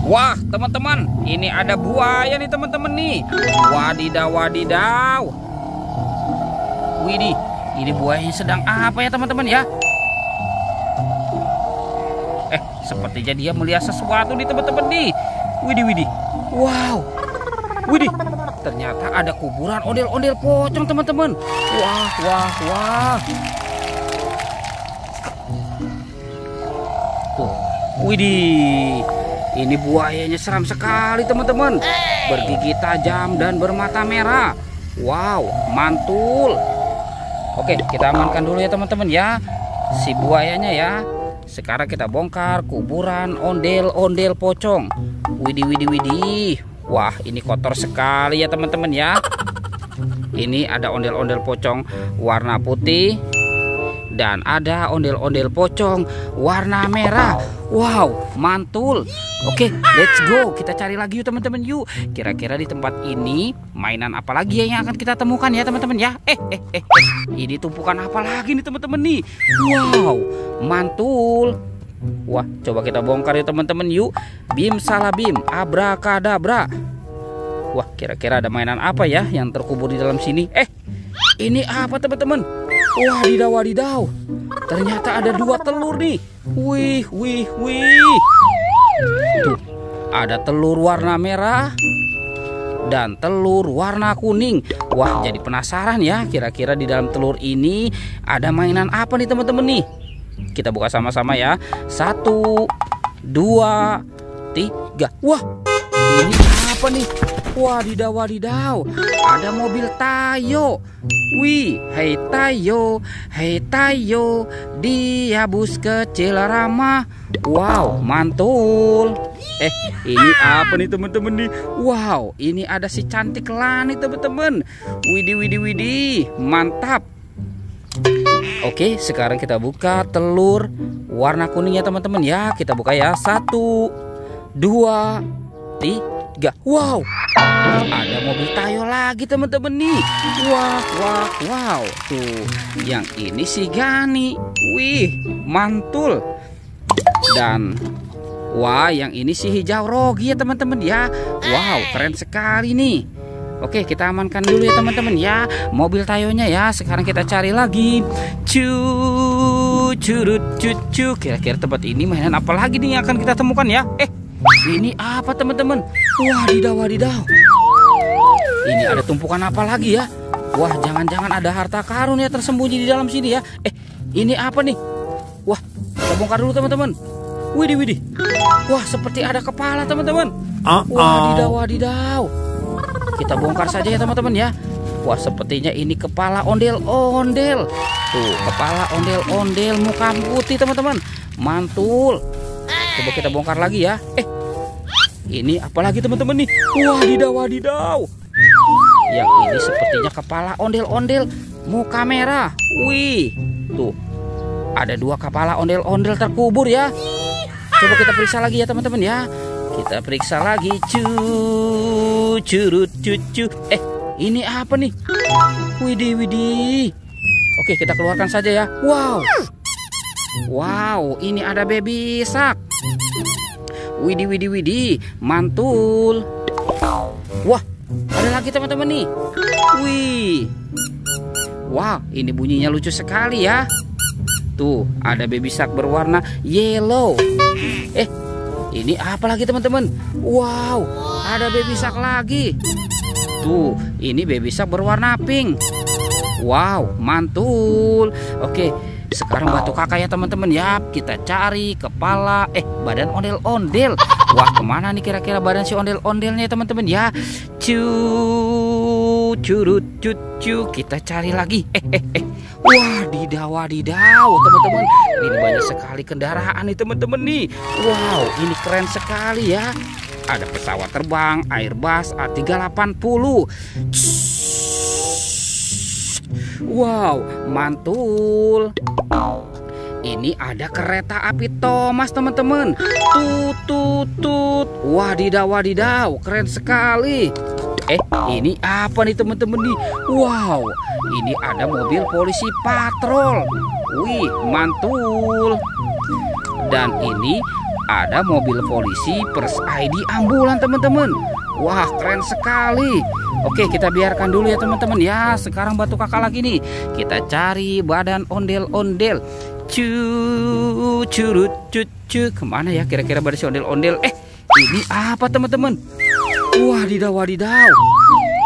Wah, teman-teman, ini ada buaya nih teman-teman nih. Wadidaw, wadidaw. Widih, ini buayanya sedang apa ya teman-teman ya? Sepertinya dia melihat sesuatu nih teman-teman nih. Widih, widih. Wow. Widih, ternyata ada kuburan ondel-ondel pocong teman-teman. Wah, wah, wah. Tuh, widih. Ini buayanya seram sekali teman-teman. Bergigi tajam dan bermata merah. Wow, mantul. Oke, kita amankan dulu ya teman-teman ya, si buayanya ya. Sekarang kita bongkar kuburan ondel-ondel pocong. Widih, widih, widih. Wah, ini kotor sekali ya teman-teman ya. Ini ada ondel-ondel pocong warna putih. Dan ada ondel-ondel pocong warna merah. Wow, mantul. Oke, let's go. Kita cari lagi yuk teman-teman yuk. Kira-kira di tempat ini mainan apa lagi yang akan kita temukan ya teman-teman ya. Ini tumpukan apa lagi nih teman-teman nih. Wow, mantul. Wah, coba kita bongkar ya teman-teman yuk. Bim salah bim, abrakadabra. Wah, kira-kira ada mainan apa ya yang terkubur di dalam sini. Ini apa teman-teman? Wadidaw, wadidaw. Ternyata ada 2 telur nih. Wih, wih, wih. Tuh, ada telur warna merah dan telur warna kuning. Wah, jadi penasaran ya, kira-kira di dalam telur ini ada mainan apa nih teman-teman nih. Kita buka sama-sama ya. 1, 2, 3. Wah, ini apa nih? Wadidaw, wadidaw. Ada mobil Tayo. Wih, hei Tayo, hei Tayo, dia bus kecil ramah. Wow, mantul. Ini apa nih teman-teman nih? Wow, ini ada si cantik Lani teman-teman. Widih, widih, widih, mantap. Oke, sekarang kita buka telur warna kuningnya teman-teman ya. Kita buka ya. 1, 2, 3. Wow, ada mobil Tayo lagi teman-teman nih. Wah, wah, wow. Tuh, yang ini si Gani. Wih, mantul. Dan wah, yang ini si hijau Rogi ya teman-teman ya. Wow, keren sekali nih. Oke, kita amankan dulu ya teman-teman ya mobil Tayonya ya. Sekarang kita cari lagi. Curut cucu. Kira-kira tempat ini mainan apa lagi nih yang akan kita temukan ya? Ini apa teman-teman? Wadidaw, wadidaw. Ini ada tumpukan apa lagi ya? Wah, jangan-jangan ada harta karun ya tersembunyi di dalam sini ya. Ini apa nih? Wah, kita bongkar dulu teman-teman. Widih, widih. Wah, seperti ada kepala teman-teman. Wadidaw, wadidaw. Kita bongkar saja ya teman-teman ya. Wah, sepertinya ini kepala ondel-ondel. Tuh, kepala ondel-ondel muka putih teman-teman. Mantul. Coba kita bongkar lagi ya. Ini apalagi teman-teman nih? Wadidaw, wadidaw. Yang ini sepertinya kepala ondel-ondel muka merah. Wih, tuh ada 2 kepala ondel-ondel terkubur ya. Coba kita periksa lagi ya teman-teman ya. Kita periksa lagi. Curut cucu. Ini apa nih? Widih, widih. Oke, kita keluarkan saja ya. Wow. Wow, ini ada baby shark. Widih, widih, widih, mantul. Wah, ada lagi teman-teman nih. Wih. Wah, ini bunyinya lucu sekali ya. Tuh, ada baby shark berwarna yellow. Ini apa lagi teman-teman? Wow, ada baby shark lagi. Tuh, ini baby shark berwarna pink. Wow, mantul. Oke, sekarang batu kakak ya teman-teman ya. Kita cari kepala badan ondel-ondel. Wah, kemana nih kira-kira badan si ondel-ondelnya teman-teman ya? Curut cucu. Kita cari lagi. Wadidaw, wadidaw teman-teman. Ini banyak sekali kendaraan nih teman-teman nih. Wow, ini keren sekali ya. Ada pesawat terbang Airbus A380. Wow, mantul. Ini ada kereta api Thomas teman-teman. Tut. Wadidaw, wadidaw, keren sekali. Ini apa nih teman-teman nih? Wow, ini ada mobil polisi patrol. Wih, mantul. Dan ini ada mobil polisi Pers ID ambulan teman-teman. Wah, keren sekali. Oke, kita biarkan dulu ya teman-teman ya. Sekarang Batu Kakak lagi nih. Kita cari badan ondel-ondel. Curut cucu. Kemana ya kira-kira badan si ondel-ondel? Ini apa teman-teman? Wadidaw, wadidaw.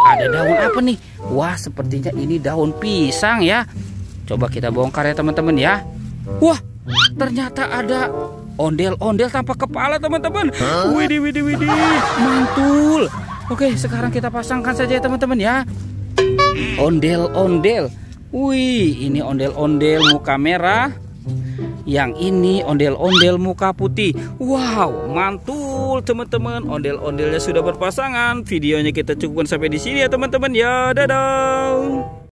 Ada daun apa nih? Wah, sepertinya ini daun pisang ya. Coba kita bongkar ya teman-teman ya. Wah, ternyata ada ondel-ondel tanpa kepala teman-teman. Widih, widih, widih. Mantul. Oke, sekarang kita pasangkan saja ya teman-teman ya. Ondel-ondel. Wih, ini ondel-ondel muka merah. Yang ini ondel-ondel muka putih. Wow, mantul teman-teman. Ondel-ondelnya sudah berpasangan. Videonya kita cukupkan sampai di sini ya teman-teman ya. Dadah.